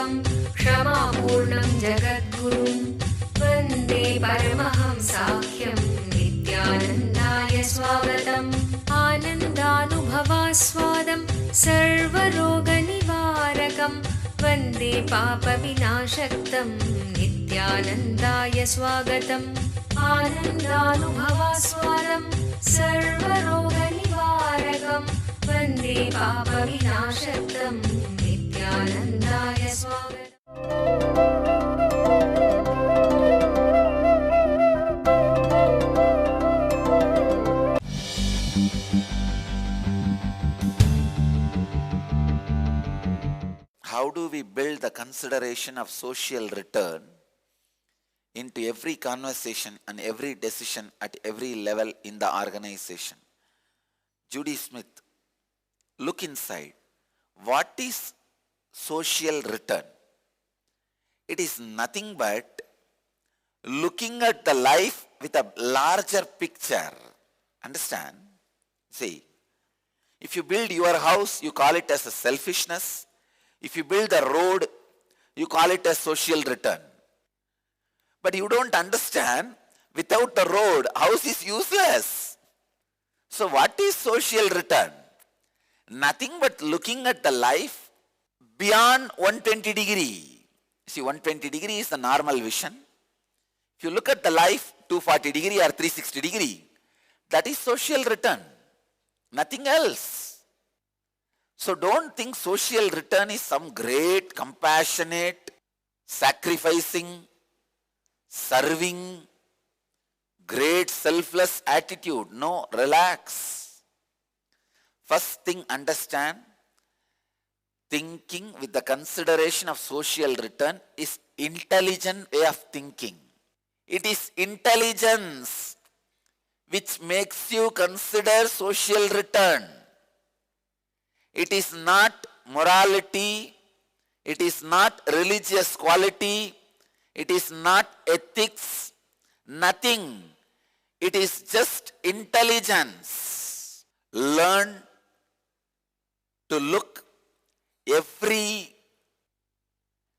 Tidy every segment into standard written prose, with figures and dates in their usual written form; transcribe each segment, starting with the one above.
रूपं क्षमापूर्णं जगद्गुरुं वन्दे परमहंसाख्यं नित्यानन्दाय स्वागतम् आनन्दानुभवास्वादं सर्वरोगनिवारकं वन्दे पापविनाशक्तं नित्यानन्दाय स्वागतम् आनन्दानुभवास्वादं सर्वरोगनिवारकं वन्दे पापविनाशक्तं नित्यानन्दाय स्वागतम्. How do we build the consideration of social return into every conversation and every decision at every level in the organization? Judy Smith, look inside. What is social return? It is nothing but looking at the life with a larger picture. Understand? See, if you build your house, you call it as a selfishness. If you build a road, you call it a social return. But you don't understand, without the road, house is useless. So what is social return? Nothing but looking at the life beyond 120 degree. See, 120 degree is the normal vision. If you look at the life 240 degree or 360 degree, that is social return. Nothing else. So don't think social return is some great, compassionate, sacrificing, serving, great selfless attitude. No, relax. First thing, understand, thinking with the consideration of social return is intelligent way of thinking. It is intelligence which makes you consider social return. It is not morality, it is not religious quality, it is not ethics, nothing. It is just intelligence. Learn to look every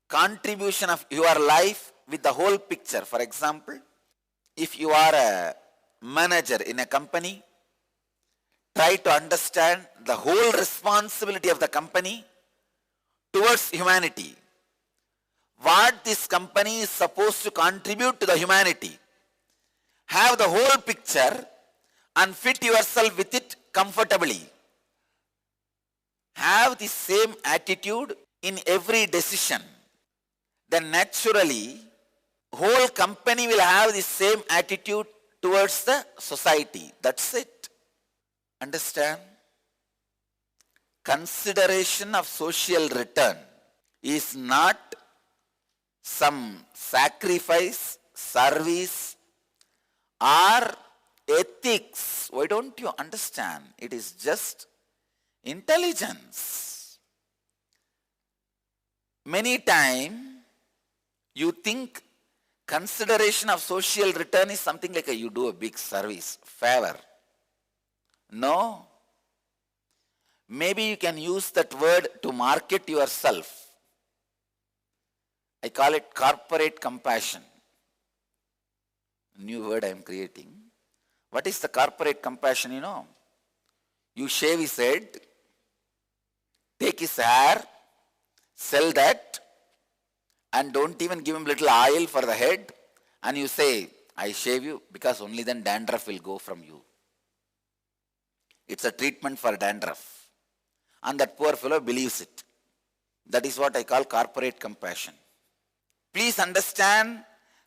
contribution of your life with the whole picture. For example, if you are a manager in a company, try to understand the whole responsibility of the company towards humanity. What this company is supposed to contribute to the humanity. Have the whole picture and fit yourself with it comfortably. Have the same attitude in every decision. Then naturally, whole company will have the same attitude towards the society. That's it. Understand? Consideration of social return is not some sacrifice, service, or ethics. Why don't you understand? It is just intelligence. Many times you think consideration of social return is something like you do a big service, favor. No. Maybe you can use that word to market yourself. I call it corporate compassion. New word I am creating. What is the corporate compassion, you know? You shave his head, take his hair, sell that, and don't even give him little oil for the head, and you say, I shave you because only then dandruff will go from you. It's a treatment for dandruff. And that poor fellow believes it. That is what I call corporate compassion. Please understand,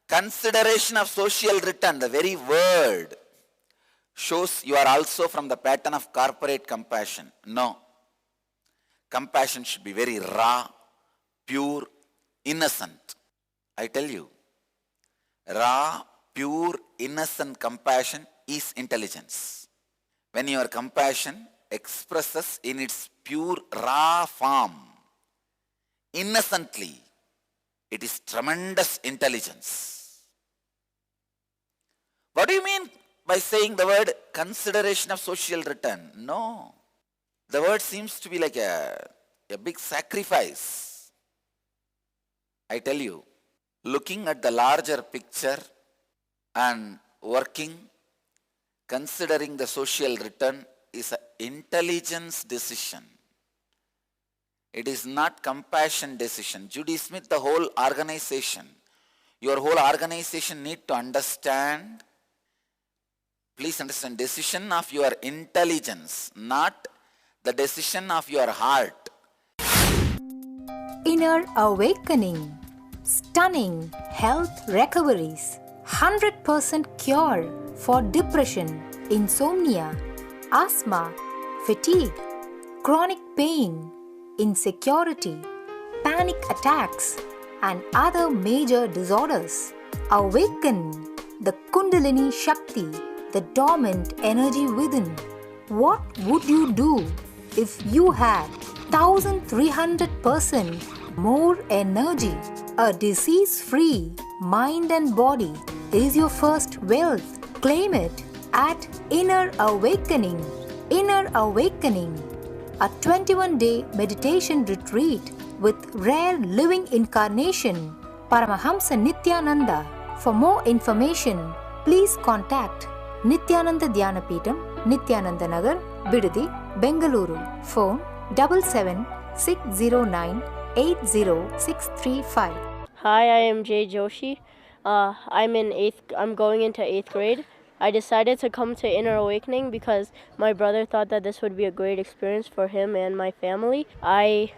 consideration of social return, the very word shows you are also from the pattern of corporate compassion. No. Compassion should be very raw, pure, innocent. I tell you, raw, pure, innocent compassion is intelligence. When your compassion expresses in its pure, raw form, innocently, it is tremendous intelligence. What do you mean by saying the word consideration of social return? No. The word seems to be like a big sacrifice. I tell you, looking at the larger picture and working, considering the social return is an intelligence decision. It is not compassion decision. Judy Smith, the whole organization, your whole organization need to understand, please understand, decision of your intelligence, not the decision of your heart. Inner awakening. Stunning health recoveries. 100% cure for depression, insomnia, asthma, fatigue, chronic pain, insecurity, panic attacks, and other major disorders. Awaken the Kundalini Shakti, the dormant energy within. What would you do if you had 1300% more energy? A disease-free mind and body is your first wealth. Claim it at Inner Awakening. Inner Awakening, a 21-day meditation retreat with rare living incarnation, Paramahamsa Nityananda. For more information, please contact Nityananda Dhyanapitham, Nityananda Nagar, Bidadi, Bengaluru. Phone 7760980635. Hi, I am Jay Joshi. I'm going into 8th grade. I decided to come to Inner Awakening because my brother thought that this would be a great experience for him and my family. At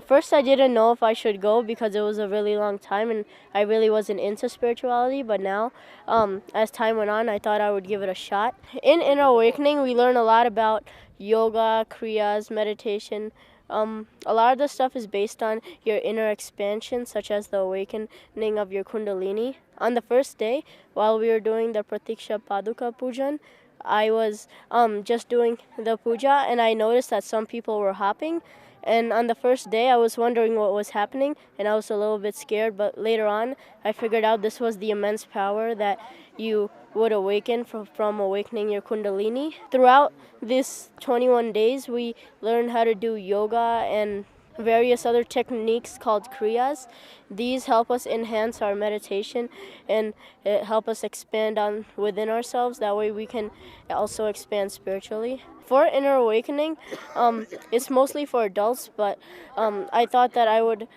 first I didn't know if I should go because it was a really long time and I really wasn't into spirituality, but now, as time went on, I thought I would give it a shot. In Inner Awakening, we learn a lot about yoga, kriyas, meditation. A lot of the stuff is based on your inner expansion, such as the awakening of your kundalini. On the first day, while we were doing the Pratiksha Paduka Pujan, I was just doing the puja and I noticed that some people were hopping. And on the first day, I was wondering what was happening and I was a little bit scared, but later on, I figured out this was the immense power that you would awaken from awakening your kundalini. Throughout these 21 days, we learned how to do yoga and various other techniques called kriyas. These help us enhance our meditation and help us expand on within ourselves. That way we can also expand spiritually. For Inner Awakening, it's mostly for adults, but I thought that I would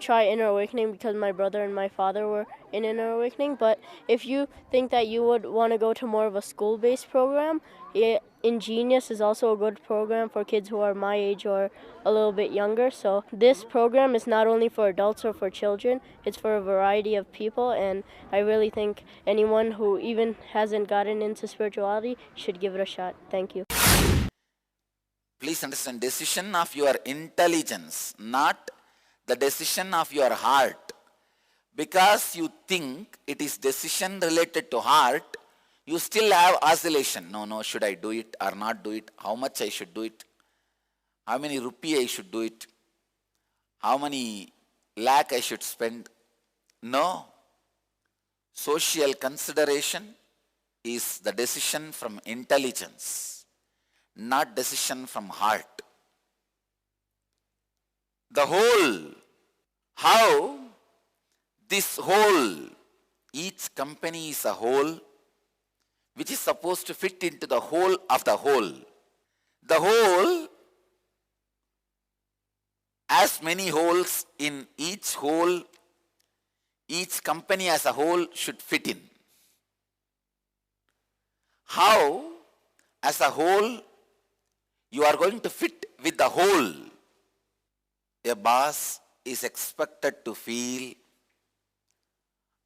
try Inner Awakening because my brother and my father were in Inner Awakening. But if you think that you would want to go to more of a school-based program, Ingenious is also a good program for kids who are my age or a little bit younger. So this program is not only for adults or for children, it's for a variety of people, and I really think anyone who even hasn't gotten into spirituality should give it a shot. Thank you. Please understand, decision of your intelligence, not the decision of your heart. Because you think it is decision related to heart, you still have oscillation. No, should I do it or not do it? How much I should do it? How many rupee I should do it? How many lakh I should spend? No. Social consideration is the decision from intelligence, not decision from heart. The whole, how this whole, each company is a whole, which is supposed to fit into the whole of the whole. The whole has many holes. In each hole, each company as a whole should fit in. How, as a whole, you are going to fit with the whole? A boss is expected to feel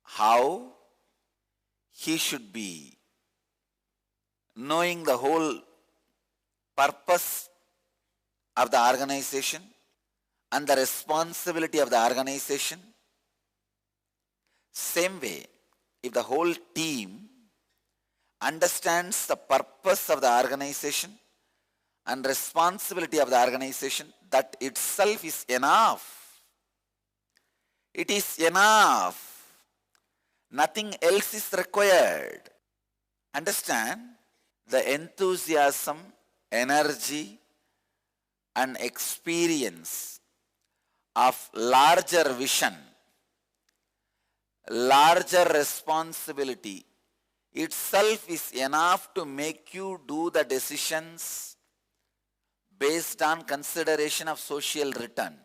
how he should be knowing the whole purpose of the organization and the responsibility of the organization. Same way, if the whole team understands the purpose of the organization and responsibility of the organization, that itself is enough. It is enough. Nothing else is required. Understand? The enthusiasm, energy, and experience of larger vision, larger responsibility itself is enough to make you do the decisions based on consideration of social return.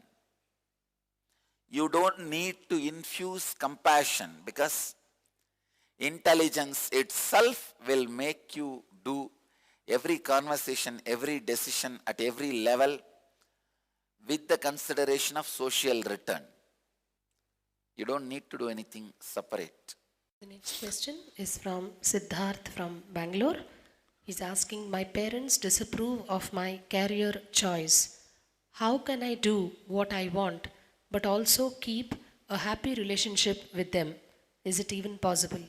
You don't need to infuse compassion because intelligence itself will make you do every conversation, every decision at every level with the consideration of social return. You don't need to do anything separate. The next question is from Siddharth from Bangalore. He's asking, my parents disapprove of my career choice. How can I do what I want but also keep a happy relationship with them? Is it even possible?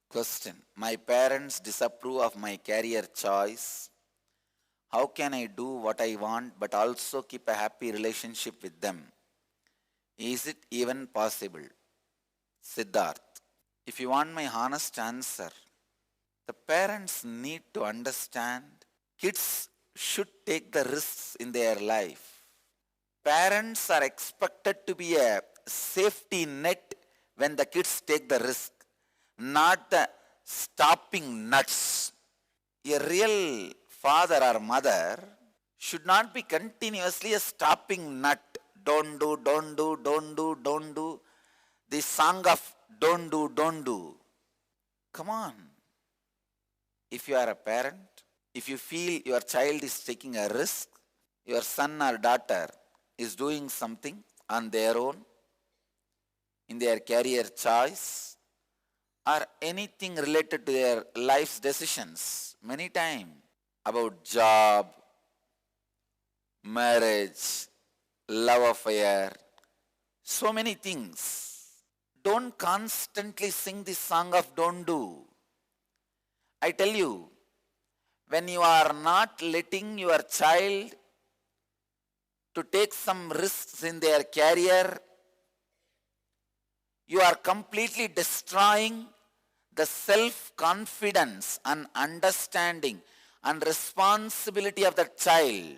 Question. My parents disapprove of my career choice. How can I do what I want but also keep a happy relationship with them? Is it even possible? Siddharth. If you want my honest answer, the parents need to understand kids should take the risks in their life. Parents are expected to be a safety net when the kids take the risk, not the stopping nuts. A real father or mother should not be continuously a stopping nut. Don't do, don't do, don't do, don't do. The song of don't do, don't do. Come on. If you are a parent, if you feel your child is taking a risk, your son or daughter is doing something on their own, in their career choice, or anything related to their life's decisions, many times about job, marriage, love affair, so many things. Don't constantly sing the song of don't do. I tell you, when you are not letting your child to take some risks in their career, you are completely destroying the self-confidence and understanding and responsibility of the child.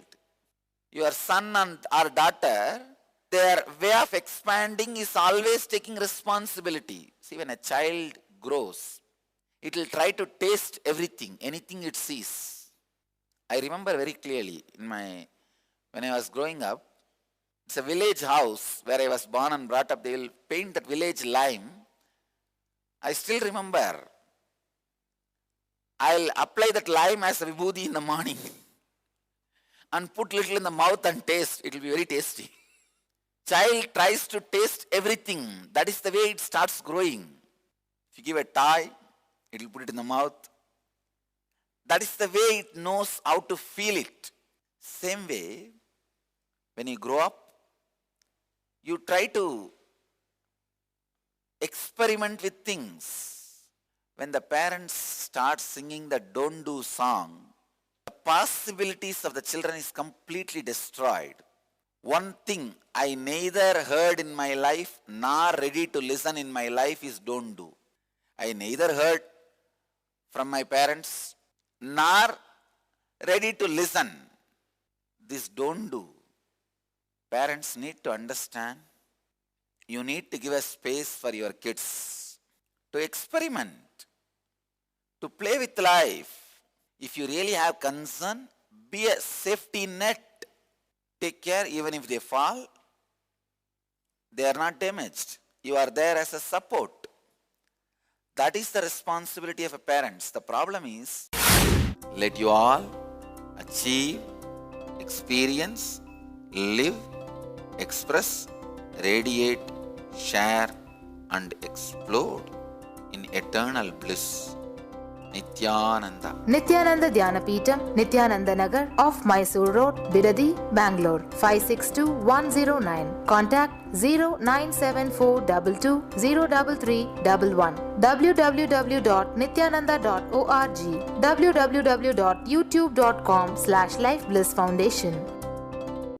Your son or daughter, their way of expanding is always taking responsibility. See, when a child grows, it will try to taste everything, anything it sees. I remember very clearly when I was growing up, it's a village house where I was born and brought up. They will paint that village lime. I still remember. I'll apply that lime as a vibhuti in the morning and put little in the mouth and taste. It will be very tasty. Child tries to taste everything. That is the way it starts growing. If you give a toy, it will put it in the mouth. That is the way it knows how to feel it. Same way, when you grow up, you try to experiment with things. When the parents start singing the don't do song, the possibilities of the children is completely destroyed. One thing I neither heard in my life nor ready to listen in my life is don't do. I neither heard from my parents nor ready to listen. This don't do. Parents need to understand. You need to give a space for your kids to experiment, to play with life. If you really have concern, be a safety net. Take care. Even if they fall, they are not damaged. You are there as a support. That is the responsibility of a parent. The problem is, let you all achieve, experience, live, express, radiate, share and explode in eternal bliss. Nityananda. Nityananda Dhyanapitham, Nityananda Nagar off Mysore Road, Bidadi, Bangalore 562109. Contact 0974220331. www.nityananda.org. www.youtube.com/Life Bliss Foundation.